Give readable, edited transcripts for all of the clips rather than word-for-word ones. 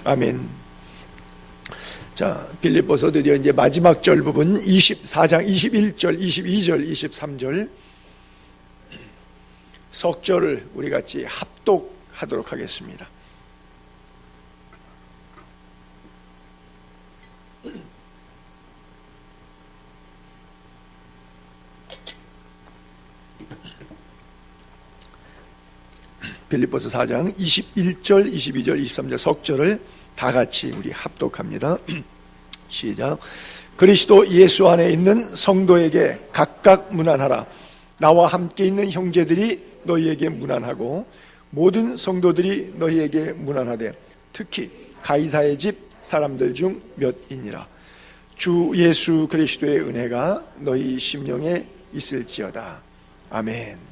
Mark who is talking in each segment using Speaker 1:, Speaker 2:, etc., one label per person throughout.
Speaker 1: 아멘. 자, 빌립보서 드디어 이제 마지막 절 부분 24장 21절, 22절, 23절 석절을 우리 같이 합독하도록 하겠습니다. 빌립보서 4장 21절, 22절, 23절 석절을 다 같이 우리 합독합니다. 시작. 그리스도 예수 안에 있는 성도에게 각각 문안하라. 나와 함께 있는 형제들이 너희에게 문안하고 모든 성도들이 너희에게 문안하되 특히 가이사의 집 사람들 중 몇이니라. 주 예수 그리스도의 은혜가 너희 심령에 있을지어다. 아멘.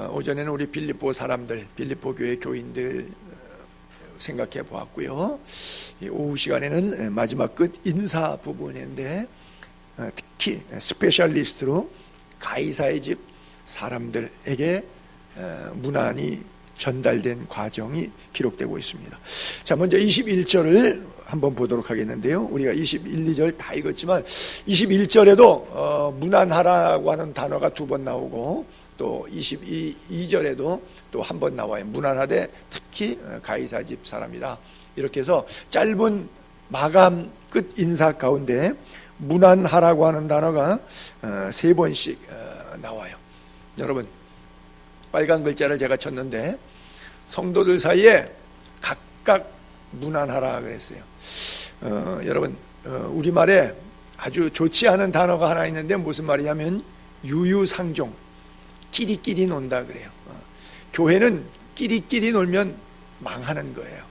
Speaker 1: 오전에는 우리 빌립보 사람들, 빌립보 교회 교인들 생각해 보았고요. 오후 시간에는 마지막 끝 인사 부분인데 특히 스페셜리스트로 가이사의 집 사람들에게 문안이 전달된 과정이 기록되고 있습니다. 자, 먼저 21절을 한번 보도록 하겠는데요. 우리가 21, 2절 다 읽었지만 21절에도 문안하라고 하는 단어가 2번 나오고 또 22절에도 또 한 번 나와요. 문안하되 특히 가이사 집 사람이다. 이렇게 해서 짧은 마감 끝 인사 가운데 문안하라고 하는 단어가 3번씩 나와요. 여러분, 빨간 글자를 제가 쳤는데 성도들 사이에 각각 문안하라 그랬어요. 여러분, 우리말에 아주 좋지 않은 단어가 하나 있는데 무슨 말이냐면 유유상종, 끼리끼리 논다 그래요. 교회는 끼리끼리 놀면 망하는 거예요.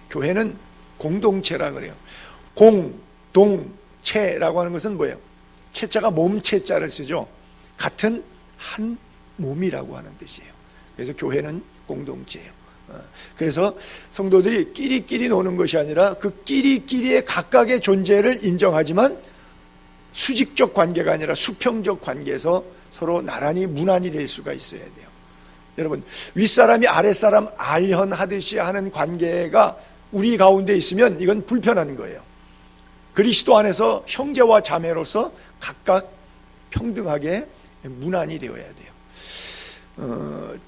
Speaker 1: 교회는 공동체라 그래요. 공동체라고 하는 것은 뭐예요? 체자가 몸체자를 쓰죠. 같은 한 몸이라고 하는 뜻이에요. 그래서 교회는 공동체예요. 그래서 성도들이 끼리끼리 노는 것이 아니라 그 끼리끼리의 각각의 존재를 인정하지만 수직적 관계가 아니라 수평적 관계에서 서로 나란히 문안이 될 수가 있어야 돼요. 여러분, 윗사람이 아랫사람 알현하듯이 하는 관계가 우리 가운데 있으면 이건 불편한 거예요. 그리스도 안에서 형제와 자매로서 각각 평등하게 문안이 되어야 돼요.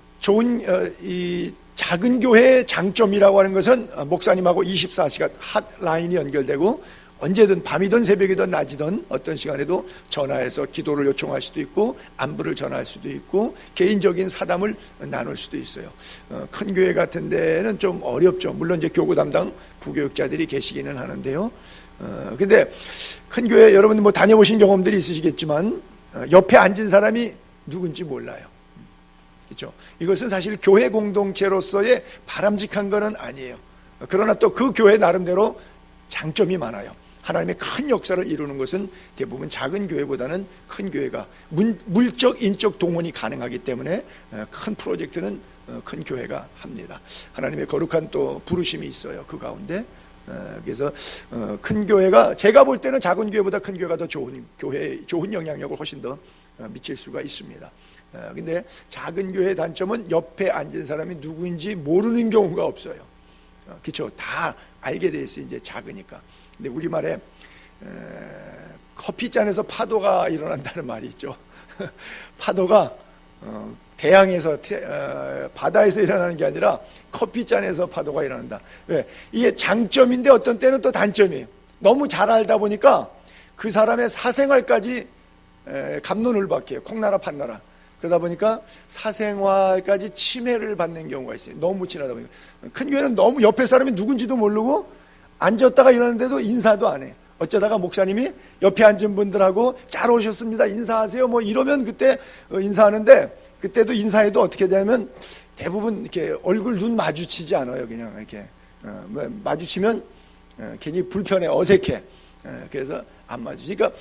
Speaker 1: 이 작은 교회의 장점이라고 하는 것은 목사님하고 24시간 핫라인이 연결되고 언제든 밤이든 새벽이든 낮이든 어떤 시간에도 전화해서 기도를 요청할 수도 있고 안부를 전할 수도 있고 개인적인 사담을 나눌 수도 있어요. 큰 교회 같은 데는 좀 어렵죠. 물론 이제 교구 담당 부교육자들이 계시기는 하는데요. 근데 큰 교회 여러분 뭐 다녀보신 경험들이 있으시겠지만 옆에 앉은 사람이 누군지 몰라요. 그렇죠? 이것은 사실 교회 공동체로서의 바람직한 것은 아니에요. 그러나 또 그 교회 나름대로 장점이 많아요. 하나님의 큰 역사를 이루는 것은 대부분 작은 교회보다는 큰 교회가 물적 인적 동원이 가능하기 때문에 큰 프로젝트는 큰 교회가 합니다. 하나님의 거룩한 또 부르심이 있어요. 그 가운데. 그래서 큰 교회가 제가 볼 때는 작은 교회보다 큰 교회가 더 좋은 영향력을 훨씬 더 미칠 수가 있습니다. 근데 작은 교회의 단점은 옆에 앉은 사람이 누구인지 모르는 경우가 없어요. 그렇죠? 다 알게 돼 있어요. 이제 작으니까. 근데 우리말에 커피잔에서 파도가 일어난다는 말이 있죠. 파도가 대양에서 바다에서 일어나는 게 아니라 커피잔에서 파도가 일어난다. 왜? 이게 장점인데 어떤 때는 또 단점이에요. 너무 잘 알다 보니까 그 사람의 사생활까지 갑론을박해요. 콩나라 판나라. 그러다 보니까 사생활까지 침해를 받는 경우가 있어요. 너무 친하다 보니까. 큰 교회는 너무 옆에 사람이 누군지도 모르고 앉았다가 일어났는데도 인사도 안 해. 어쩌다가 목사님이 옆에 앉은 분들하고 잘 오셨습니다. 인사하세요. 뭐 이러면 그때 인사하는데 그때도 인사해도 어떻게 되냐면 대부분 이렇게 얼굴 눈 마주치지 않아요. 그냥 이렇게 마주치면 괜히 불편해, 어색해. 그래서 안 마주치. 그러니까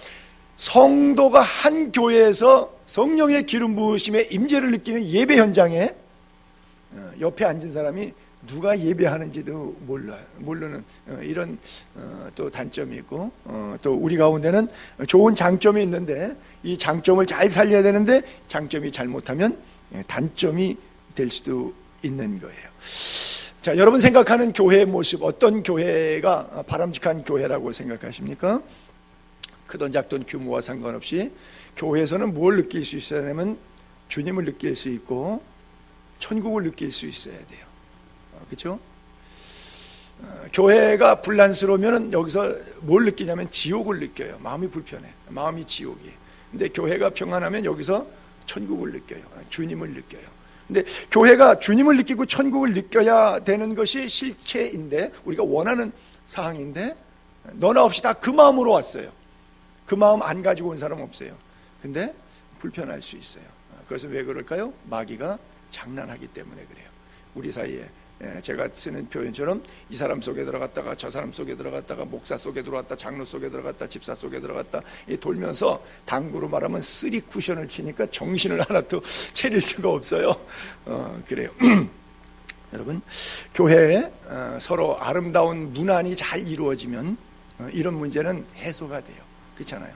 Speaker 1: 성도가 한 교회에서 성령의 기름 부으심의 임재를 느끼는 예배 현장에 옆에 앉은 사람이 누가 예배하는지도 모르는 이런 또 단점이 있고 또 우리 가운데는 좋은 장점이 있는데 이 장점을 잘 살려야 되는데 장점이 잘못하면 단점이 될 수도 있는 거예요. 자, 여러분 생각하는 교회의 모습, 어떤 교회가 바람직한 교회라고 생각하십니까? 크던 작던 규모와 상관없이 교회에서는 뭘 느낄 수 있어야 되냐면 주님을 느낄 수 있고 천국을 느낄 수 있어야 돼요. 그렇죠? 교회가 불란스러우면 여기서 뭘 느끼냐면 지옥을 느껴요. 마음이 불편해. 마음이 지옥이에요. 근데 교회가 평안하면 여기서 천국을 느껴요. 주님을 느껴요. 근데 교회가 주님을 느끼고 천국을 느껴야 되는 것이 실체인데, 우리가 원하는 사항인데 너나 없이 다 그 마음으로 왔어요. 그 마음 안 가지고 온 사람 없어요. 근데 불편할 수 있어요. 그래서 왜 그럴까요? 마귀가 장난하기 때문에 그래요. 우리 사이에 제가 쓰는 표현처럼 이 사람 속에 들어갔다가 저 사람 속에 들어갔다가 목사 속에 들어갔다 장로 속에 들어갔다 집사 속에 들어갔다 돌면서 당구로 말하면 쓰리 쿠션을 치니까 정신을 하나도 차릴 수가 없어요. 그래요. 여러분, 교회에 서로 아름다운 문안이 잘 이루어지면 이런 문제는 해소가 돼요. 그렇잖아요.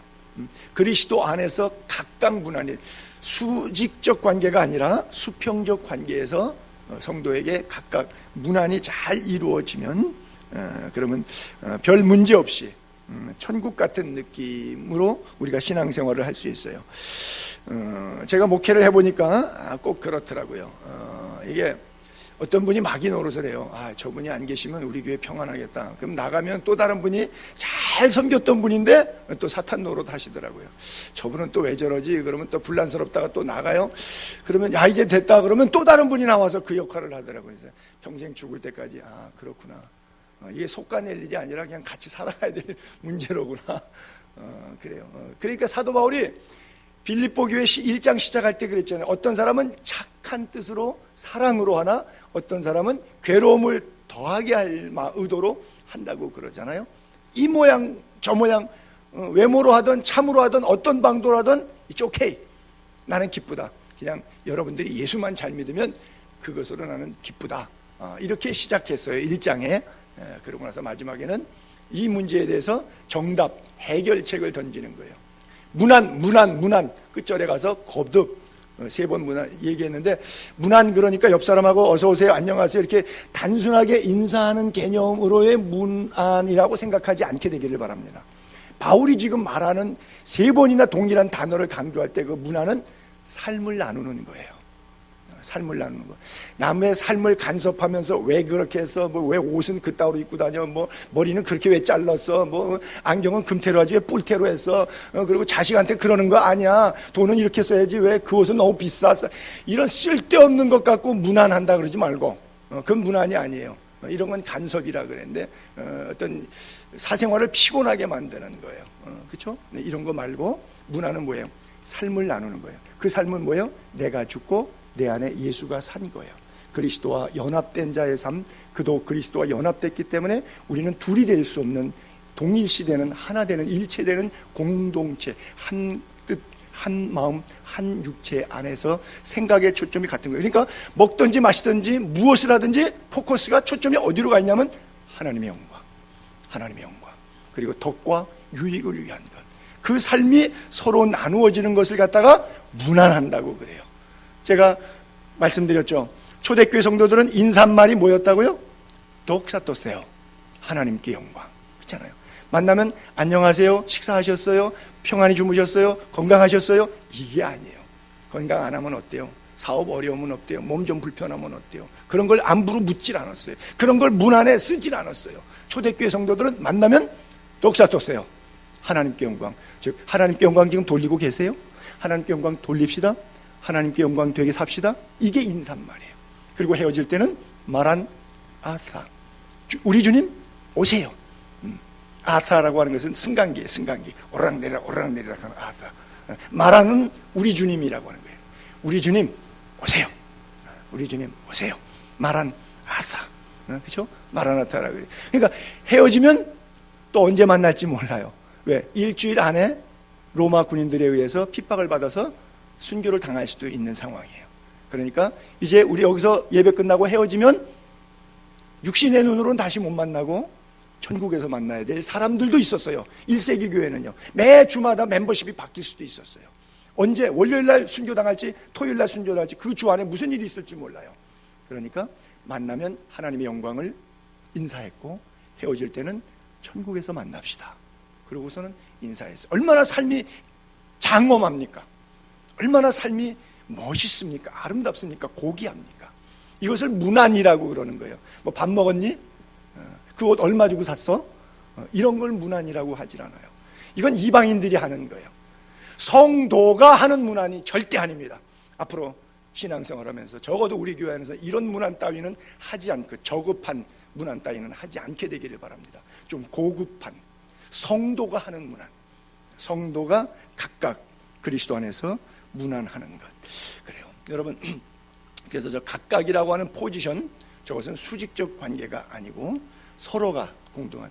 Speaker 1: 그리스도 안에서 각각 문안이 수직적 관계가 아니라 수평적 관계에서 성도에게 각각 문안이 잘 이루어지면 그러면 별 문제 없이 천국 같은 느낌으로 우리가 신앙생활을 할 수 있어요. 제가 목회를 해보니까 꼭 그렇더라고요. 이게 어떤 분이 마귀 노릇을 해요. 저분이 안 계시면 우리 교회 평안하겠다. 그럼 나가면 또 다른 분이 잘 섬겼던 분인데 또 사탄 노릇 하시더라고요. 저분은 또 왜 저러지? 그러면 또 불란스럽다가 또 나가요. 그러면 이제 됐다. 그러면 또 다른 분이 나와서 그 역할을 하더라고요. 그래서 평생 죽을 때까지 그렇구나. 이게 속가낼 일이 아니라 그냥 같이 살아가야 될 문제로구나. 그래요. 그러니까 사도 바울이 빌립보 교회 1장 시작할 때 그랬잖아요. 어떤 사람은 착한 뜻으로 사랑으로 하나 어떤 사람은 괴로움을 더하게 할 의도로 한다고 그러잖아요. 이 모양 저 모양 외모로 하든 참으로 하든 어떤 방도로 하든 it's okay. 나는 기쁘다. 그냥 여러분들이 예수만 잘 믿으면 그것으로 나는 기쁘다. 이렇게 시작했어요. 1장에. 그러고 나서 마지막에는 이 문제에 대해서 정답, 해결책을 던지는 거예요. 문안 끝절에 가서 거듭 3번 문안 얘기했는데, 문안 그러니까 옆 사람하고 어서 오세요 안녕하세요 이렇게 단순하게 인사하는 개념으로의 문안이라고 생각하지 않게 되기를 바랍니다. 바울이 지금 말하는 3번이나 동일한 단어를 강조할 때 그 문안은 삶을 나누는 거예요. 삶을 나누는 거. 남의 삶을 간섭하면서 왜 그렇게 했어? 왜 옷은 그따위로 입고 다녀? 머리는 그렇게 왜 잘랐어? 안경은 금태로 하지 왜 뿔태로 했어? 그리고 자식한테 그러는 거 아니야. 돈은 이렇게 써야지 왜 그 옷은 너무 비쌌어? 이런 쓸데없는 것 갖고 문안한다 그러지 말고. 그건 문안이 아니에요. 이런 건 간섭이라 그랬는데 어떤 사생활을 피곤하게 만드는 거예요. 그렇죠? 이런 거 말고 문안은 뭐예요? 삶을 나누는 거예요. 그 삶은 뭐예요? 내가 죽고 내 안에 예수가 산 거예요. 그리스도와 연합된 자의 삶, 그도 그리스도와 연합됐기 때문에 우리는 둘이 될 수 없는 동일시되는 하나 되는 일체되는 공동체, 한 뜻, 한 마음, 한 육체 안에서 생각의 초점이 같은 거예요. 그러니까 먹든지 마시든지 무엇을 하든지 포커스가 초점이 어디로 가 있냐면 하나님의 영광, 하나님의 영광, 그리고 덕과 유익을 위한 것. 그 삶이 서로 나누어지는 것을 갖다가 문안한다고 그래요. 제가 말씀드렸죠. 초대교회 성도들은 인사말이 뭐였다고요? 독사토세요. 하나님께 영광. 그렇잖아요. 만나면 안녕하세요. 식사하셨어요? 평안히 주무셨어요? 건강하셨어요? 이게 아니에요. 건강 안 하면 어때요? 사업 어려우면 어때요? 몸 좀 불편하면 어때요? 그런 걸 안부로 묻질 않았어요. 그런 걸 문안에 쓰질 않았어요. 초대교회 성도들은 만나면 독사토세요. 하나님께 영광. 즉 하나님께 영광 지금 돌리고 계세요? 하나님께 영광 돌립시다. 하나님께 영광 되게 삽시다. 이게 인사말이에요. 그리고 헤어질 때는 마란 아사. 우리 주님 오세요. 아사라고 하는 것은 승강기예요. 승강기. 오르락내리락 오르락내리락 하는 아사. 마란은 우리 주님이라고 하는 거예요. 우리 주님 오세요. 우리 주님 오세요. 마란 아사. 그렇죠? 마라나타라고 그래요. 그러니까 헤어지면 또 언제 만날지 몰라요. 왜? 일주일 안에 로마 군인들에 의해서 핍박을 받아서 순교를 당할 수도 있는 상황이에요. 그러니까 이제 우리 여기서 예배 끝나고 헤어지면 육신의 눈으로는 다시 못 만나고 천국에서 만나야 될 사람들도 있었어요. 1세기 교회는요. 매 주마다 멤버십이 바뀔 수도 있었어요. 언제 월요일날 순교 당할지 토요일날 순교 당할지 그 주 안에 무슨 일이 있을지 몰라요. 그러니까 만나면 하나님의 영광을 인사했고, 헤어질 때는 천국에서 만납시다. 그러고서는 인사했어요. 얼마나 삶이 장엄합니까? 얼마나 삶이 멋있습니까? 아름답습니까? 고귀합니까? 이것을 문안이라고 그러는 거예요. 뭐 밥 먹었니? 그 옷 얼마 주고 샀어? 이런 걸 문안이라고 하질 않아요. 이건 이방인들이 하는 거예요. 성도가 하는 문안이 절대 아닙니다. 앞으로 신앙생활하면서 적어도 우리 교회 안에서 이런 문안 따위는 하지 않고, 저급한 문안 따위는 하지 않게 되기를 바랍니다. 좀 고급한 성도가 하는 문안, 성도가 각각 그리스도 안에서 문안하는 것. 그래요, 여러분. 그래서 저 각각이라고 하는 포지션, 저것은 수직적 관계가 아니고 서로가 공동한,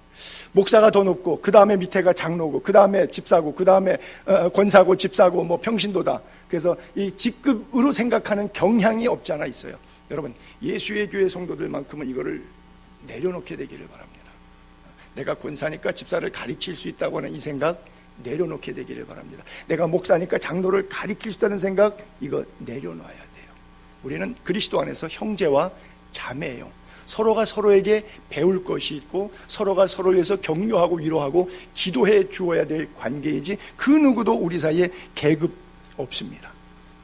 Speaker 1: 목사가 더 높고 그 다음에 밑에가 장로고 그 다음에 집사고 그 다음에 권사고 집사고 뭐 평신도다. 그래서 이 직급으로 생각하는 경향이 없지 않아 있어요. 여러분, 예수의 교회 성도들만큼은 이거를 내려놓게 되기를 바랍니다. 내가 권사니까 집사를 가르칠 수 있다고 하는 이 생각 내려놓게 되기를 바랍니다. 내가 목사니까 장로를 가르칠 수 있다는 생각, 이거 내려놔야 돼요. 우리는 그리스도 안에서 형제와 자매예요. 서로가 서로에게 배울 것이 있고 서로가 서로를 위해서 격려하고 위로하고 기도해 주어야 될 관계이지, 그 누구도 우리 사이에 계급 없습니다.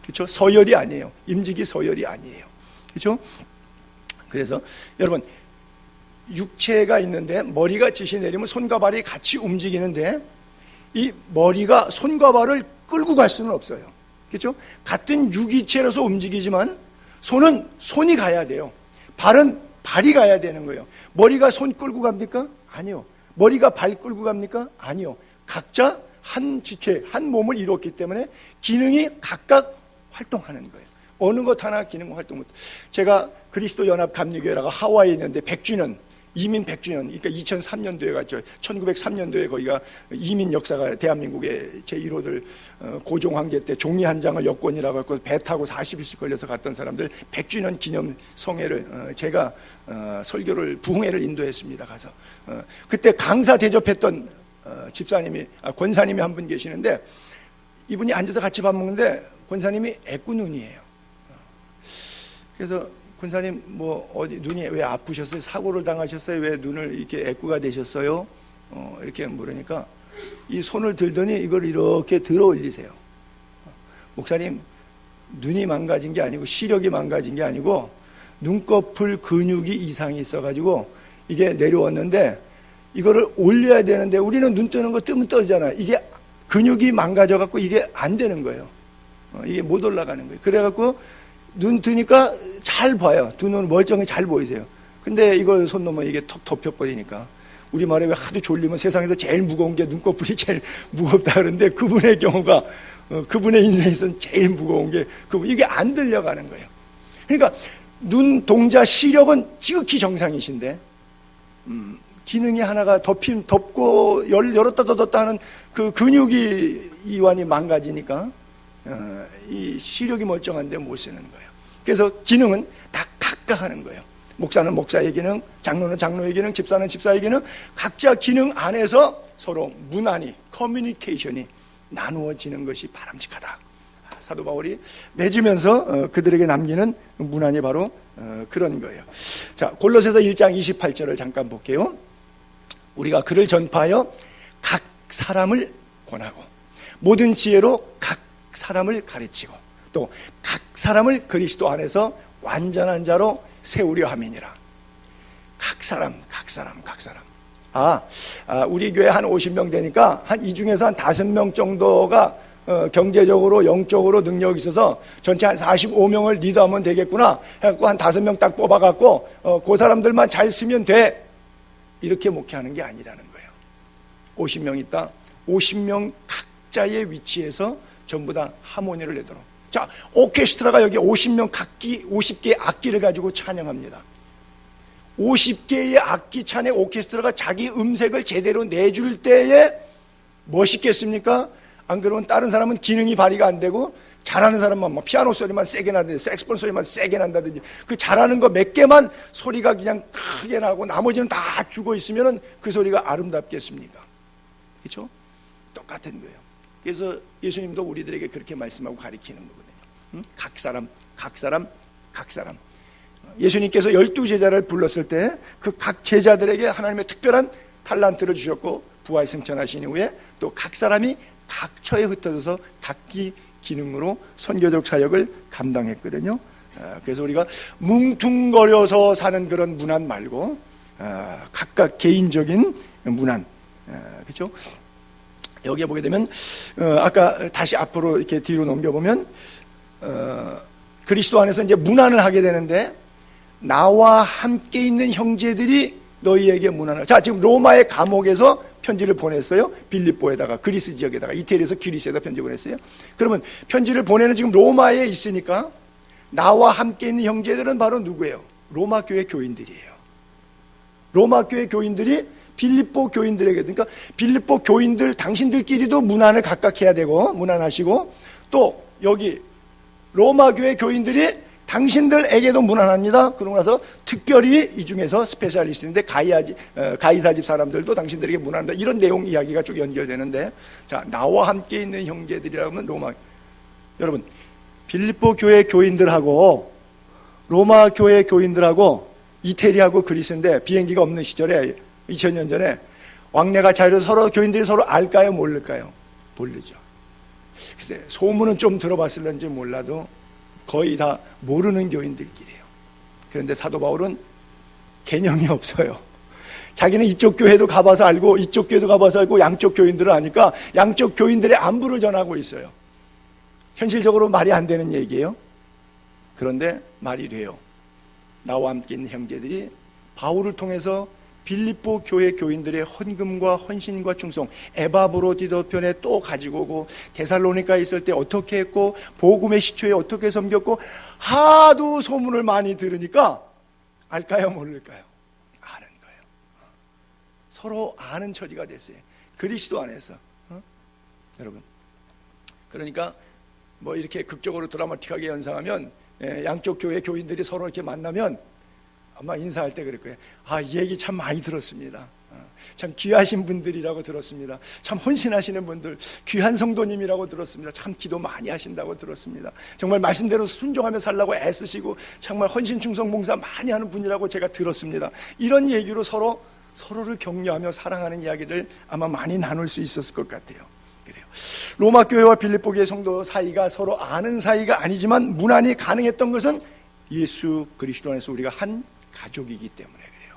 Speaker 1: 그렇죠? 서열이 아니에요. 임직이 서열이 아니에요. 그렇죠? 그래서 여러분, 육체가 있는데 머리가 지시 내리면 손과 발이 같이 움직이는데, 이 머리가 손과 발을 끌고 갈 수는 없어요. 그렇죠? 같은 유기체로서 움직이지만 손은 손이 가야 돼요. 발은 발이 가야 되는 거예요. 머리가 손 끌고 갑니까? 아니요. 머리가 발 끌고 갑니까? 아니요. 각자 한 지체, 한 몸을 이뤘기 때문에 기능이 각각 활동하는 거예요. 어느 것 하나 기능 활동 못. 제가 그리스도 연합 감리교회라고 하와이에 있는데 100주년, 이민 100주년, 그러니까 2003년도에 갔죠. 1903년도에 거기가 이민 역사가 대한민국의 제1호들 고종 황제 때 종이 한 장을 여권이라고 했고 배 타고 40일씩 걸려서 갔던 사람들 100주년 기념 성회를 제가 설교를 부흥회를 인도했습니다. 가서 그때 강사 대접했던 집사님이 권사님이 한 분 계시는데, 이분이 앉아서 같이 밥 먹는데 권사님이 애꾸눈이에요. 그래서 권사님, 뭐 어디 눈이 왜 아프셨어요? 사고를 당하셨어요? 왜 눈을 이렇게 애꾸가 되셨어요? 이렇게 물으니까 이 손을 들더니 이걸 이렇게 들어 올리세요. 목사님, 눈이 망가진 게 아니고 시력이 망가진 게 아니고 눈꺼풀 근육이 이상이 있어가지고 이게 내려왔는데, 이거를 올려야 되는데 우리는 눈 뜨는 거 뜨면 떠잖아. 이게 근육이 망가져갖고 이게 안 되는 거예요. 이게 못 올라가는 거예요. 그래갖고 눈 뜨니까 잘 봐요. 두 눈 멀쩡히 잘 보이세요. 근데 이걸 손 넘어 이게 턱 덮여버리니까, 우리말에 왜 하도 졸리면 세상에서 제일 무거운 게 눈꺼풀이 제일 무겁다 그러는데, 그분의 경우가 그분의 인생에서는 제일 무거운 게 이게 안 들려가는 거예요. 그러니까 눈 동자 시력은 지극히 정상이신데 기능이 하나가 덮고 열었다 닫았다 하는 그 근육이 이완이 망가지니까 이 시력이 멀쩡한데 못 쓰는 거예요. 그래서 기능은 다 각각 하는 거예요. 목사는 목사의 기능, 장로는 장로의 기능, 집사는 집사의 기능, 각자 기능 안에서 서로 문안이, 커뮤니케이션이 나누어지는 것이 바람직하다. 사도 바울이 맺으면서 그들에게 남기는 문안이 바로 그런 거예요. 자, 골로새서 1장 28절을 잠깐 볼게요. 우리가 그를 전파하여 각 사람을 권하고 모든 지혜로 각 사람을 가르치고 또 각 사람을 그리스도 안에서 완전한 자로 세우려 함이니라. 각 사람. 우리 교회 한 50명 되니까 한 이 중에서 한 5명 정도가 경제적으로 영적으로 능력이 있어서 전체 한 45명을 리더하면 되겠구나 해갖고 한 5명 딱 뽑아갖고 그 사람들만 잘 쓰면 돼, 이렇게 목회하는 게 아니라는 거예요. 50명 있다. 50명 각자의 위치에서 전부 다 하모니를 내도록. 자, 오케스트라가 여기 50명 각기 50개의 악기를 가지고 찬양합니다. 50개의 악기 찬의 오케스트라가 자기 음색을 제대로 내줄 때에 멋있겠습니까? 안 그러면 다른 사람은 기능이 발휘가 안 되고 잘하는 사람만 뭐 피아노 소리만 세게 나든지 색스폰 소리만 세게 난다든지 그 잘하는 거 몇 개만 소리가 그냥 크게 나고 나머지는 다 죽어 있으면 그 소리가 아름답겠습니까? 그렇죠? 똑같은 거예요. 그래서 예수님도 우리들에게 그렇게 말씀하고 가르치는 거거든요. 각 사람 예수님께서 12제자를 불렀을 때 그 각 제자들에게 하나님의 특별한 탈란트를 주셨고 부활 승천하신 이후에 또 각 사람이 각 처에 흩어져서 각기 기능으로 선교적 사역을 감당했거든요. 그래서 우리가 뭉퉁거려서 사는 그런 문안 말고 각각 개인적인 문안, 그렇죠? 여기에 보게 되면 아까 다시 앞으로 이렇게 뒤로 넘겨보면 그리스도 안에서 이제 문안을 하게 되는데 나와 함께 있는 형제들이 너희에게 문안을. 자, 지금 로마의 감옥에서 편지를 보냈어요. 빌립보에다가, 그리스 지역에다가, 이태리에서 그리스에다 편지 보냈어요. 그러면 편지를 보내는 지금 로마에 있으니까 나와 함께 있는 형제들은 바로 누구예요? 로마 교회 교인들이에요. 로마 교회 교인들이 빌립보 교인들에게, 그러니까 빌립보 교인들 당신들끼리도 문안을 각각 해야 되고 문안하시고, 또 여기 로마 교회 교인들이 당신들에게도 문안합니다. 그러고 나서 특별히 이 중에서 스페셜리스트인데 가이사 집 사람들도 당신들에게 문안한다. 이런 내용 이야기가 쭉 연결되는데, 자, 나와 함께 있는 형제들이라고 하면 로마, 여러분 빌립보 교회 교인들하고 로마 교회 교인들하고 이태리하고 그리스인데 비행기가 없는 시절에 2000년 전에 왕래가 자유로워서 서로 교인들이 서로 알까요 모를까요? 모르죠. 글쎄, 소문은 좀 들어봤을런지 몰라도 거의 다 모르는 교인들끼리예요. 그런데 사도 바울은 개념이 없어요. 자기는 이쪽 교회도 가봐서 알고 이쪽 교회도 가봐서 알고 양쪽 교인들을 아니까 양쪽 교인들의 안부를 전하고 있어요. 현실적으로 말이 안 되는 얘기예요. 그런데 말이 돼요. 나와 함께 있는 형제들이 바울을 통해서 빌립보 교회 교인들의 헌금과 헌신과 충성, 에바브로디도 편에 또 가지고 오고, 데살로니카에 있을 때 어떻게 했고, 복음의 시초에 어떻게 섬겼고, 하도 소문을 많이 들으니까 알까요 모를까요? 아는 거예요. 서로 아는 처지가 됐어요. 그리스도 안에서. 여러분, 그러니까 뭐 이렇게 극적으로 드라마틱하게 연상하면 양쪽 교회 교인들이 서로 이렇게 만나면 아마 인사할 때 그럴 거예요. 아, 이 얘기 참 많이 들었습니다. 참 귀하신 분들이라고 들었습니다. 참 헌신하시는 분들, 귀한 성도님이라고 들었습니다. 참 기도 많이 하신다고 들었습니다. 정말 말씀대로 순종하며 살라고 애쓰시고 정말 헌신 충성 봉사 많이 하는 분이라고 제가 들었습니다. 이런 얘기로 서로를 격려하며 사랑하는 이야기를 아마 많이 나눌 수 있었을 것 같아요. 그래요. 로마 교회와 빌립보 교회 성도 사이가 서로 아는 사이가 아니지만 문안이 가능했던 것은 예수 그리스도 안에서 우리가 한 가족이기 때문에 그래요.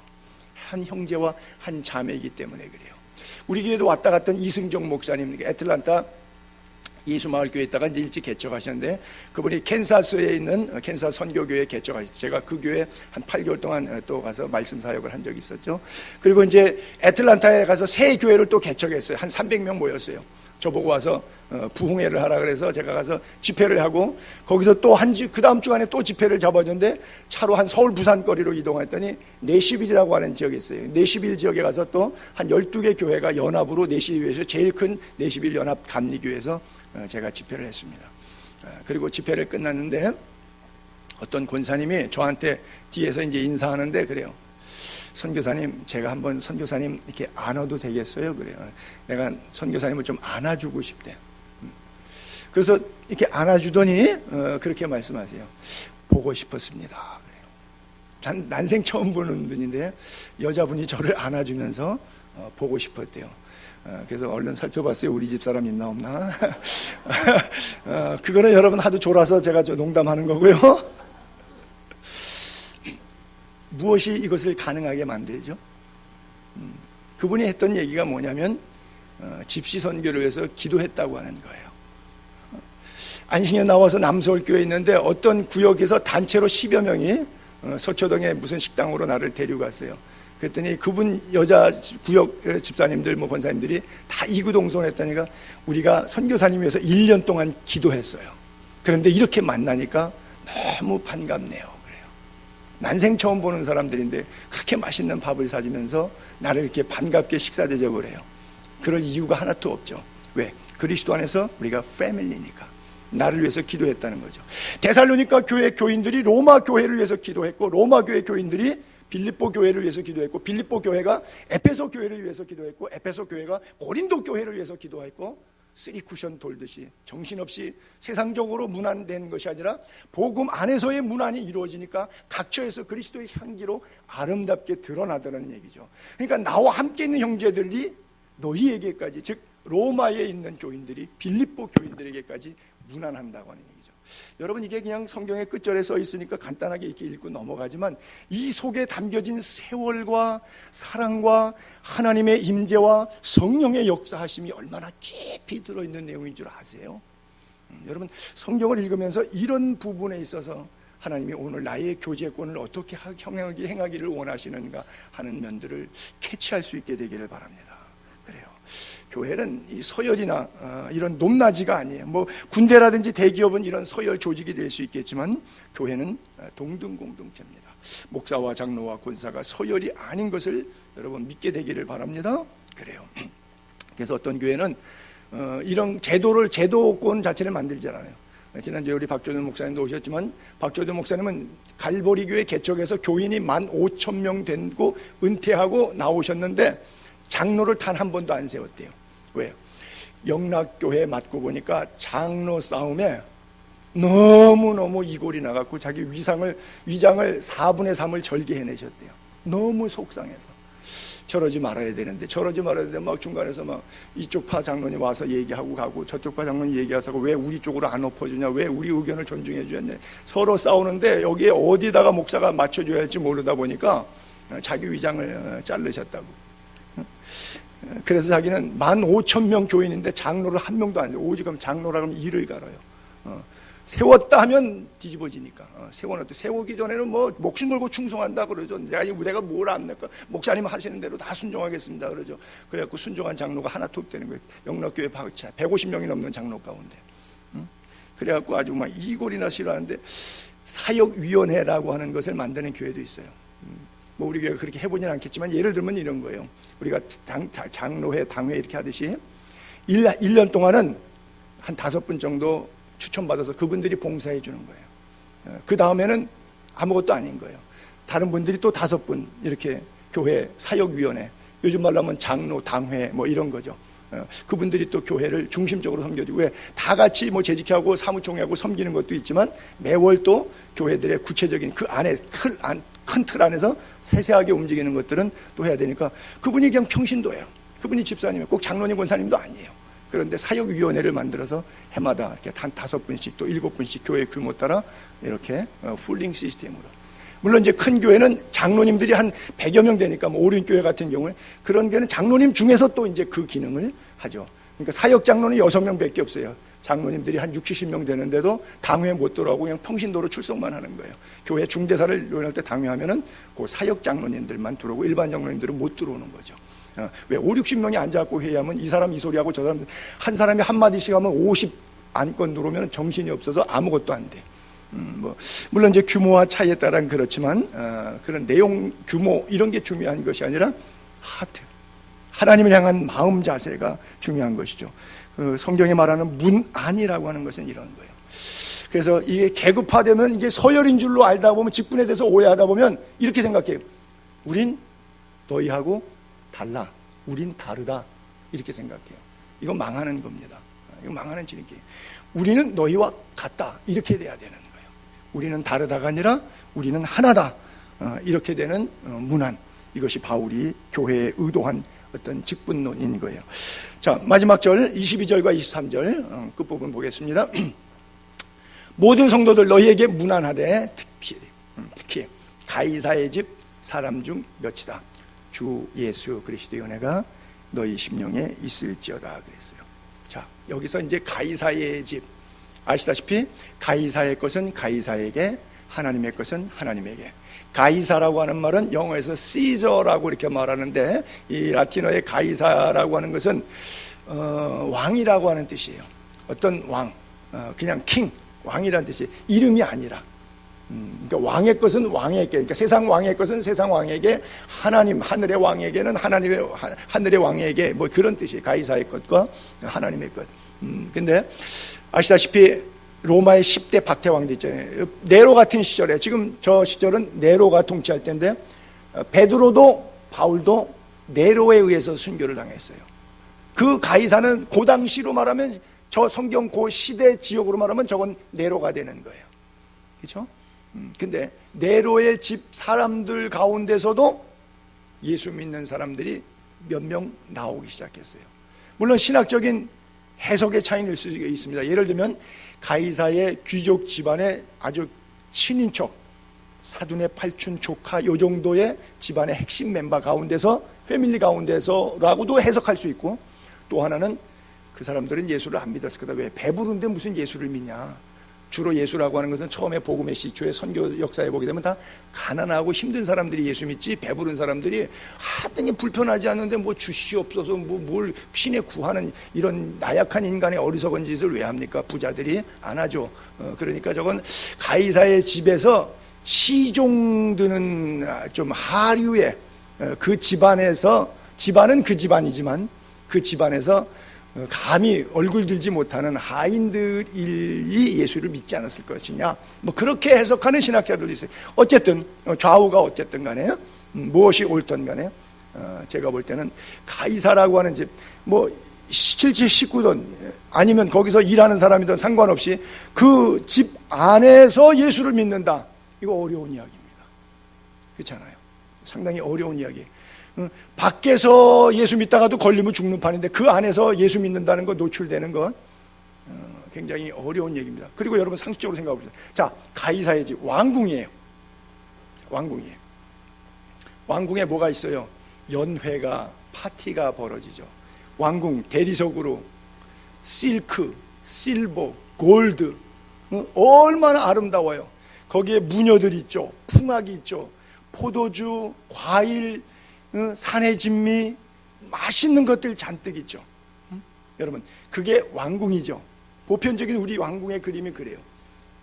Speaker 1: 한 형제와 한 자매이기 때문에 그래요. 우리 교회도 왔다 갔던 이승정 목사님, 애틀란타 예수마을교회에 있다가 이제 일찍 개척하셨는데, 그분이 캔사스에 있는 캔사스 선교교회에 개척하셨어요. 제가 그 교회 한 8개월 동안 또 가서 말씀 사역을 한 적이 있었죠. 그리고 이제 애틀란타에 가서 새 교회를 또 개척했어요. 한 300명 모였어요. 저보고 와서 부흥회를 하라 그래서 제가 가서 집회를 하고, 거기서 또 그 다음 주간에 또 집회를 잡아줬는데 차로 한 서울 부산 거리로 이동했더니 내시빌이라고 하는 지역에 있어요. 내시빌 지역에 가서 또 한 12개 교회가 연합으로 내시빌에서 제일 큰 내시빌 연합 감리교회에서 제가 집회를 했습니다. 그리고 집회를 끝났는데 어떤 권사님이 저한테 뒤에서 이제 인사하는데 그래요. 선교사님, 제가 한번 선교사님 이렇게 안아도 되겠어요? 그래요. 내가 선교사님을 좀 안아주고 싶대. 그래서 이렇게 안아주더니 그렇게 말씀하세요. 보고 싶었습니다. 그래요. 난생 처음 보는 분인데 여자분이 저를 안아주면서 보고 싶었대요. 그래서 얼른 살펴봤어요. 우리 집 사람 있나 없나. 그거는 여러분 하도 졸아서 제가 좀 농담하는 거고요. 무엇이 이것을 가능하게 만들죠? 그분이 했던 얘기가 뭐냐면 집시 선교를 위해서 기도했다고 하는 거예요. 안식년에 나와서 남서울교회에 있는데 어떤 구역에서 단체로 10여 명이 서초동에 무슨 식당으로 나를 데려갔어요. 그랬더니 그분 여자 구역 집사님들 뭐 권사님들이 다 이구동성했다니까 우리가 선교사님 위해서 1년 동안 기도했어요. 그런데 이렇게 만나니까 너무 반갑네요. 난생 처음 보는 사람들인데 그렇게 맛있는 밥을 사주면서 나를 이렇게 반갑게 식사 대접을 해요. 그럴 이유가 하나도 없죠. 왜? 그리스도 안에서 우리가 패밀리니까. 나를 위해서 기도했다는 거죠. 데살로니가 교회 교인들이 로마 교회를 위해서 기도했고, 로마 교회 교인들이 빌립보 교회를 위해서 기도했고, 빌립보 교회가 에페소 교회를 위해서 기도했고, 에페소 교회가 고린도 교회를 위해서 기도했고, 쓰리 쿠션 돌듯이 정신없이 세상적으로 문안된 것이 아니라 복음 안에서의 문안이 이루어지니까 각처에서 그리스도의 향기로 아름답게 드러나더라는 얘기죠. 그러니까 나와 함께 있는 형제들이 너희에게까지, 즉 로마에 있는 교인들이 빌립보 교인들에게까지 문안한다고 하는 얘기죠. 여러분, 이게 그냥 성경의 끝절에 써 있으니까 간단하게 이렇게 읽고 넘어가지만 이 속에 담겨진 세월과 사랑과 하나님의 임재와 성령의 역사하심이 얼마나 깊이 들어있는 내용인 줄 아세요? 여러분, 성경을 읽으면서 이런 부분에 있어서 하나님이 오늘 나의 교제권을 어떻게 행하기를 원하시는가 하는 면들을 캐치할 수 있게 되기를 바랍니다. 그래요. 교회는 이 서열이나 이런 높낮이가 아니에요. 뭐 군대라든지 대기업은 이런 서열 조직이 될 수 있겠지만 교회는 동등 공동체입니다. 목사와 장로와 권사가 서열이 아닌 것을 여러분 믿게 되기를 바랍니다. 그래요. 그래서 어떤 교회는 이런 제도권 자체를 만들지 않아요. 지난주에 우리 박조준 목사님도 오셨지만 박조준 목사님은 갈보리 교회 개척해서 교인이 15,000명 되고 은퇴하고 나오셨는데 장로를 단 한 번도 안 세웠대요. 왜요? 영락교회 맡고 보니까 장로 싸움에 너무너무 이골이 나갔고 자기 위장을 4분의 3을 절개해내셨대요. 너무 속상해서. 저러지 말아야 되는데 막 중간에서 막 이쪽 파 장로님 와서 얘기하고 가고 저쪽 파 장로님 얘기하고 왜 우리 쪽으로 안 엎어주냐, 왜 우리 의견을 존중해 주냐, 서로 싸우는데 여기에 어디다가 목사가 맞춰줘야 할지 모르다 보니까 자기 위장을 자르셨다고. 그래서 자기는 15,000명 교인인데 장로를 한 명도 안 세워. 오직 장로라 그러면 이를 갈아요. 세웠다 하면 뒤집어지니까. 세우기 전에는 뭐 목숨 걸고 충성한다 그러죠. 내가 뭘 압니까? 목사님 하시는 대로 다 순종하겠습니다 그러죠. 그래갖고 순종한 장로가 하나 톱 되는 거예요. 영락교회 150명이 넘는 장로 가운데. 그래갖고 아주 막 이골이나 싫어하는데 사역위원회라고 하는 것을 만드는 교회도 있어요. 뭐 우리 교회가 그렇게 해보진 않겠지만 예를 들면 이런 거예요. 우리가 장로회, 당회 이렇게 하듯이 1년 동안은 한 5분 정도 추천받아서 그분들이 봉사해 주는 거예요. 그 다음에는 아무것도 아닌 거예요. 다른 분들이 또 5분 이렇게 교회 사역위원회, 요즘 말로 하면 장로, 당회 뭐 이런 거죠. 그분들이 또 교회를 중심적으로 섬겨주고, 왜 다 같이 뭐 재직하고 사무총회하고 섬기는 것도 있지만 매월 또 교회들의 구체적인 그 안에 큰 틀 안에서 세세하게 움직이는 것들은 또 해야 되니까 그분이 그냥 평신도예요. 그분이 집사님이에요. 꼭 장로님 권사님도 아니에요. 그런데 사역위원회를 만들어서 해마다 이렇게 한 5분씩 또 7분씩 교회 규모 따라 이렇게 훌링 시스템으로. 물론 이제 큰 교회는 장로님들이 한 100여 명 되니까 뭐 오륜교회 같은 경우에 그런 교회는 장로님 중에서 또 이제 그 기능을 하죠. 그러니까 사역 장로는 6명밖에 없어요. 장로님들이 한 60, 70명 되는데도 당회 못 들어가고 그냥 평신도로 출석만 하는 거예요. 교회 중대사를 요령할 때 당회하면은 그 사역 장로님들만 들어오고 일반 장로님들은 못 들어오는 거죠. 왜 5, 60명이 앉아갖고 회의하면 이 사람 이 소리하고 저 사람 한 사람이 한마디씩 하면 50 안건 들어오면 정신이 없어서 아무것도 안 돼. 물론 이제 규모와 차이에 따라 그렇지만 그런 내용, 규모 이런 게 중요한 것이 아니라 하트, 하나님을 향한 마음 자세가 중요한 것이죠. 그 성경에 말하는 문안이라고 하는 것은 이런 거예요. 그래서 이게 계급화되면 이게 서열인 줄로 알다 보면 직분에 대해서 오해하다 보면 이렇게 생각해요. 우린 너희하고 달라. 우린 다르다. 이렇게 생각해요. 이건 망하는 겁니다. 이건 망하는 진리예요. 우리는 너희와 같다. 이렇게 돼야 되는 거예요. 우리는 다르다가 아니라 우리는 하나다. 이렇게 되는 문안. 이것이 바울이 교회에 의도한 어떤 직분론인 거예요. 자, 마지막 절 22절과 23절 끝부분 보겠습니다. 모든 성도들 너희에게 문안하되 특히 가이사의 집 사람 중 몇이다. 주 예수 그리스도의 은혜가 너희 심령에 있을지어다 그랬어요. 자, 여기서 이제 가이사의 집, 아시다시피 가이사의 것은 가이사에게, 하나님의 것은 하나님에게. 가이사라고 하는 말은 영어에서 시저라고 이렇게 말하는데 이 라틴어의 가이사라고 하는 것은 왕이라고 하는 뜻이에요. 어떤 왕, 그냥 킹, 왕이라는 뜻이에요. 이름이 아니라. 그러니까 왕의 것은 왕에게, 그러니까 세상 왕의 것은 세상 왕에게, 하나님 하늘의 왕에게는 하늘의 왕에게, 뭐 그런 뜻이에요. 가이사의 것과 하나님의 것. 근데 아시다시피 로마의 10대 박태왕도 있잖아요. 네로 같은 시절에, 지금 저 시절은 네로가 통치할 때인데 베드로도 바울도 네로에 의해서 순교를 당했어요. 그 가이사는 그 당시로 말하면 저 성경 그 시대 지역으로 말하면 저건 네로가 되는 거예요. 그렇죠? 근데 네로의 집 사람들 가운데서도 예수 믿는 사람들이 몇 명 나오기 시작했어요. 물론 신학적인 해석의 차이는 있을 수 있습니다. 예를 들면 가이사의 귀족 집안의 아주 친인척, 사돈의 팔촌 조카 요 정도의 집안의 핵심 멤버 가운데서, 패밀리 가운데서라고도 해석할 수 있고, 또 하나는 그 사람들은 예수를 안 믿었을 거다. 왜? 배부른데 무슨 예수를 믿냐. 주로 예수라고 하는 것은 처음에 복음의 시초에 선교 역사에 보게 되면 다 가난하고 힘든 사람들이 예수 믿지, 배부른 사람들이 하등이 불편하지 않는데 뭐 주시옵소서 뭘 신에 구하는 이런 나약한 인간의 어리석은 짓을 왜 합니까? 부자들이 안 하죠. 그러니까 저건 가이사의 집에서 시종 드는 좀 하류의 그 집안에서, 집안은 그 집안이지만 그 집안에서 감히 얼굴 들지 못하는 하인들이 예수를 믿지 않았을 것이냐, 뭐 그렇게 해석하는 신학자들도 있어요. 어쨌든 좌우가 어쨌든 간에 무엇이 옳든 간에 제가 볼 때는 가이사라고 하는 집, 뭐 17, 19든 아니면 거기서 일하는 사람이든 상관없이 그 집 안에서 예수를 믿는다, 이거 어려운 이야기입니다. 그렇잖아요. 상당히 어려운 이야기. 밖에서 예수 믿다가도 걸리면 죽는 판인데 그 안에서 예수 믿는다는 거, 노출되는 건 굉장히 어려운 얘기입니다. 그리고 여러분 상식적으로 생각해 보세요. 자, 가이사의 집 왕궁이에요. 왕궁이에요. 왕궁에 뭐가 있어요? 연회가, 파티가 벌어지죠. 왕궁 대리석으로 실크, 실버, 골드, 얼마나 아름다워요. 거기에 무녀들이 있죠. 풍악이 있죠. 포도주, 과일, 산의 진미, 맛있는 것들 잔뜩 있죠. 여러분, 그게 왕궁이죠. 보편적인 우리 왕궁의 그림이 그래요.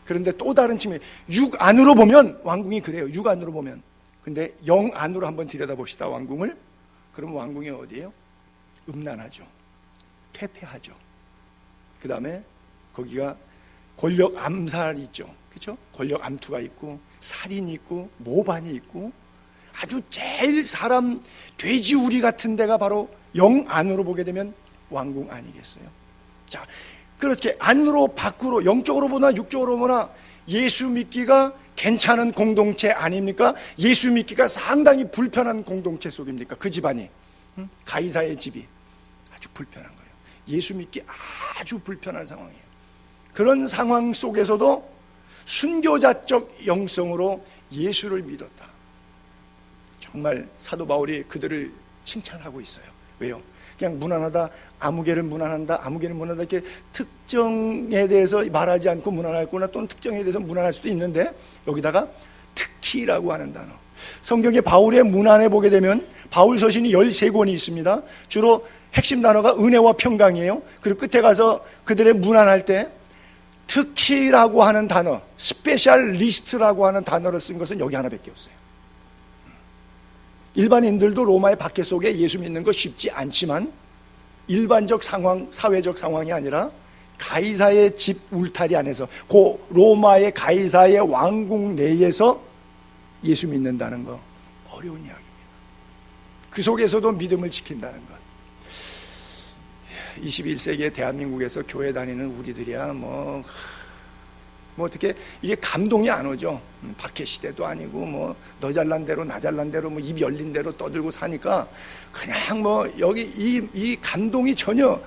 Speaker 1: 그런데 또 다른 측면, 육 안으로 보면 왕궁이 그래요. 육 안으로 보면. 근데 영 안으로 한번 들여다봅시다, 왕궁을. 그럼 왕궁이 어디예요? 음란하죠. 퇴폐하죠. 그 다음에 거기가 권력 암살이 있죠. 그렇죠? 권력 암투가 있고 살인이 있고 모반이 있고, 아주 제일 사람 돼지우리 같은 데가 바로 영 안으로 보게 되면 왕궁 아니겠어요? 자, 그렇게 안으로 밖으로, 영적으로 보나 육적으로 보나 예수 믿기가 괜찮은 공동체 아닙니까? 예수 믿기가 상당히 불편한 공동체 속입니까? 그 집안이, 가이사의 집이 아주 불편한 거예요. 예수 믿기 아주 불편한 상황이에요. 그런 상황 속에서도 순교자적 영성으로 예수를 믿었다. 정말 사도 바울이 그들을 칭찬하고 있어요. 왜요? 그냥 무난하다, 아무개를 무난한다, 아무개를 무난하다, 이렇게 특정에 대해서 말하지 않고 무난하구나, 또는 특정에 대해서 무난할 수도 있는데, 여기다가 특히라고 하는 단어. 성경에 바울의 무난해 보게 되면 바울 서신이 13권이 있습니다. 주로 핵심 단어가 은혜와 평강이에요. 그리고 끝에 가서 그들의 무난할 때 특히라고 하는 단어, 스페셜리스트라고 하는 단어를 쓴 것은 여기 하나밖에 없어요. 일반인들도 로마의 박해 속에 예수 믿는 거 쉽지 않지만, 일반적 상황, 사회적 상황이 아니라 가이사의 집 울타리 안에서, 그 로마의 가이사의 왕궁 내에서 예수 믿는다는 거 어려운 이야기입니다. 그 속에서도 믿음을 지킨다는 것. 21세기의 대한민국에서 교회 다니는 우리들이야 뭐 어떻게 이게 감동이 안 오죠. 박해 시대도 아니고 뭐 너 잘난 대로 나 잘난 대로 뭐 입 열린 대로 떠들고 사니까 그냥 뭐 여기 이 감동이 전혀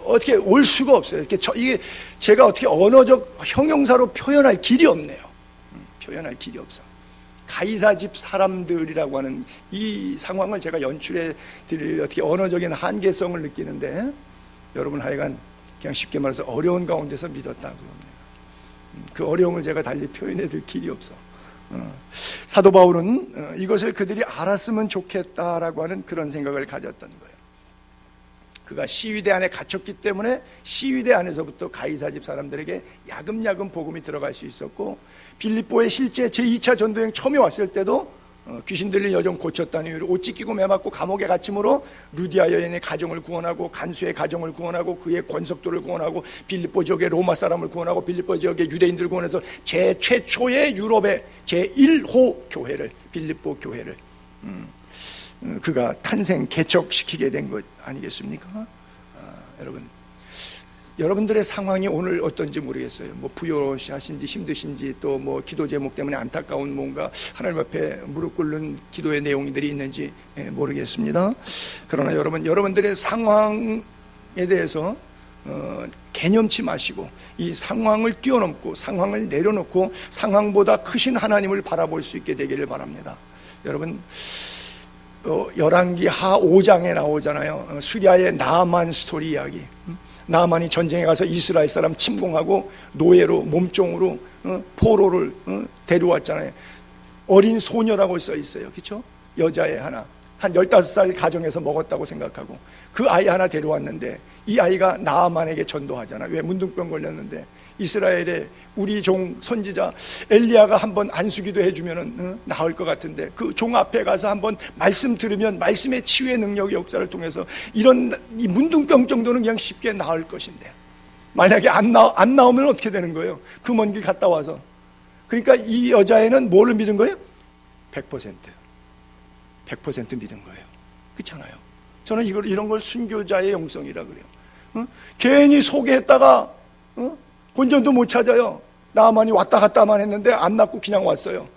Speaker 1: 어떻게 올 수가 없어요. 이게 제가 어떻게 언어적 형용사로 표현할 길이 없네요. 표현할 길이 없어. 가이사 집 사람들이라고 하는 이 상황을 제가 연출해 드릴 어떻게 언어적인 한계성을 느끼는데, 여러분 하여간 그냥 쉽게 말해서 어려운 가운데서 믿었다고 합니다. 그 어려움을 제가 달리 표현해 드릴 길이 없어. 사도 바울은 이것을 그들이 알았으면 좋겠다라고 하는 그런 생각을 가졌던 거예요. 그가 시위대 안에 갇혔기 때문에 시위대 안에서부터 가이사 집 사람들에게 야금야금 복음이 들어갈 수 있었고, 빌립보에 실제 제2차 전도여행 처음에 왔을 때도 귀신 들린 여종 고쳤다는 이유로 옷 찢기고 매맞고 감옥에 갇힘으로 루디아 여인의 가정을 구원하고, 간수의 가정을 구원하고, 그의 권속도를 구원하고, 빌립보 지역의 로마 사람을 구원하고, 빌립보 지역의 유대인들 구원해서 최초의 유럽의 제1호 교회를, 빌립보 교회를 그가 탄생 개척시키게 된 것 아니겠습니까? 여러분들의 상황이 오늘 어떤지 모르겠어요. 뭐 부요하신지 힘드신지 또 뭐 기도 제목 때문에 안타까운 뭔가 하나님 앞에 무릎 꿇는 기도의 내용들이 있는지 모르겠습니다. 그러나 여러분들의 상황에 대해서 개념치 마시고 이 상황을 뛰어넘고 상황을 내려놓고 상황보다 크신 하나님을 바라볼 수 있게 되기를 바랍니다. 여러분, 열왕기 하 5장에 나오잖아요. 수리아의 나아만 스토리 이야기. 나아만이 전쟁에 가서 이스라엘 사람 침공하고 노예로 몸종으로 포로를 데려왔잖아요. 어린 소녀라고 써 있어요. 그렇죠? 여자애 하나 한 15살 가정에서 먹었다고 생각하고 그 아이 하나 데려왔는데 이 아이가 나아만에게 전도하잖아. 왜? 문둥병 걸렸는데 이스라엘의 우리 종 선지자 엘리야가 한번 안수기도 해주면 나을 것 같은데 그 종 앞에 가서 한번 말씀 들으면 말씀의 치유의 능력의 역사를 통해서 이런 이 문둥병 정도는 그냥 쉽게 나을 것인데 만약에 안 나오면 어떻게 되는 거예요? 그 먼 길 갔다 와서. 그러니까 이 여자애는 뭐를 믿은 거예요? 100% 믿은 거예요. 그렇잖아요. 저는 이런 걸 순교자의 영성이라 그래요. 괜히 소개했다가 본전도 못 찾아요. 나만이 왔다 갔다만 했는데 안 낳고 그냥 왔어요.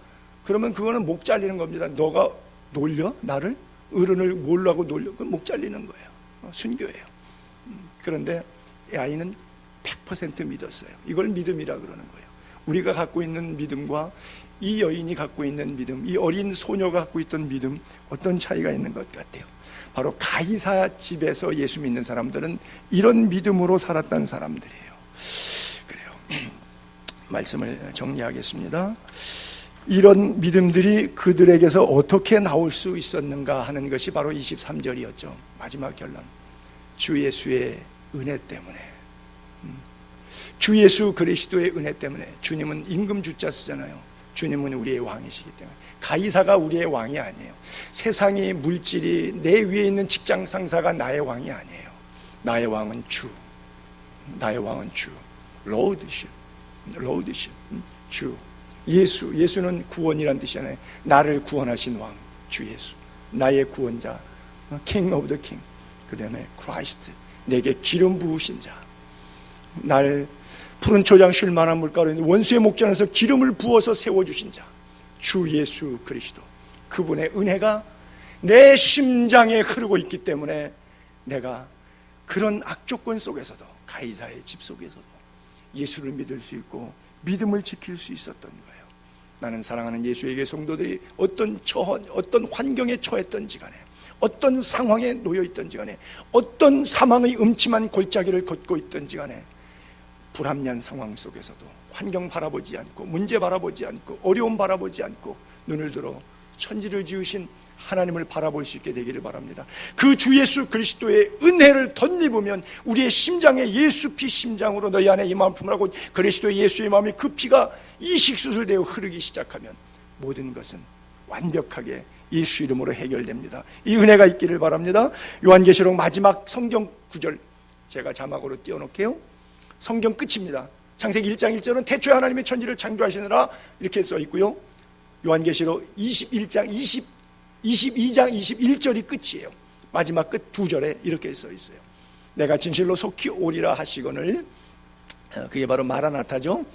Speaker 1: 그러면 그거는 목 잘리는 겁니다. 너가 놀려? 나를? 어른을 뭘라고 놀려? 그건 목 잘리는 거예요. 순교예요. 그런데 이 아이는 100% 믿었어요. 이걸 믿음이라 그러는 거예요. 우리가 갖고 있는 믿음과 이 여인이 갖고 있는 믿음, 이 어린 소녀가 갖고 있던 믿음, 어떤 차이가 있는 것 같아요? 바로 가이사 집에서 예수 믿는 사람들은 이런 믿음으로 살았던 사람들이에요. 그래요. 말씀을 정리하겠습니다. 이런 믿음들이 그들에게서 어떻게 나올 수 있었는가 하는 것이 바로 23절이었죠. 마지막 결론. 주 예수의 은혜 때문에. 주 예수 그리스도의 은혜 때문에. 주님은 임금 주자 쓰잖아요. 주님은 우리의 왕이시기 때문에. 가이사가 우리의 왕이 아니에요. 세상이, 물질이, 내 위에 있는 직장 상사가 나의 왕이 아니에요. 나의 왕은 주. 나의 왕은 주. 로드십. 주. 예수는 구원이란 뜻이잖아요. 나를 구원하신 왕, 주 예수. 나의 구원자, King of the King. 그 다음에 Christ. 내게 기름 부으신 자. 날 푸른 초장 쉴 만한 물가로 원수의 목전에서 기름을 부어서 세워주신 자. 주 예수 그리스도. 그분의 은혜가 내 심장에 흐르고 있기 때문에 내가 그런 악조건 속에서도, 가이사의 집 속에서도 예수를 믿을 수 있고 믿음을 지킬 수 있었던 거예요. 나는 사랑하는 예수에게 성도들이 어떤 환경에 처했던지 간에, 어떤 상황에 놓여 있던지 간에, 어떤 사망의 음침한 골짜기를 걷고 있던지 간에, 불합리한 상황 속에서도 환경 바라보지 않고, 문제 바라보지 않고, 어려움 바라보지 않고 눈을 들어 천지를 지으신 하나님을 바라볼 수 있게 되기를 바랍니다. 그 주 예수 그리스도의 은혜를 덧입으면 우리의 심장에 예수 피 심장으로 너희 안에 이 마음 품으라고 그리스도의 예수의 마음이 그 피가 이식수술되어 흐르기 시작하면 모든 것은 완벽하게 예수 이름으로 해결됩니다. 이 은혜가 있기를 바랍니다. 요한계시록 마지막 성경 구절 제가 자막으로 띄워놓을게요. 성경 끝입니다. 창세기 1장 1절은 태초에 하나님의 천지를 창조하시느라 이렇게 써 있고요. 요한계시록 22장 21절이 끝이에요. 마지막 끝 두 절에 이렇게 써 있어요. 내가 진실로 속히 오리라 하시거늘. 그게 바로 마라나타죠.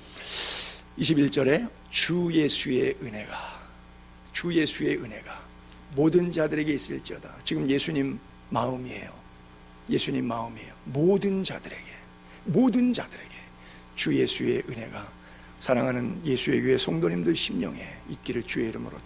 Speaker 1: 21절에 주 예수의 은혜가 모든 자들에게 있을지어다. 지금 예수님 마음이에요. 모든 자들에게 주 예수의 은혜가 사랑하는 예수의 교회 성도님들 심령에 있기를 주의 이름으로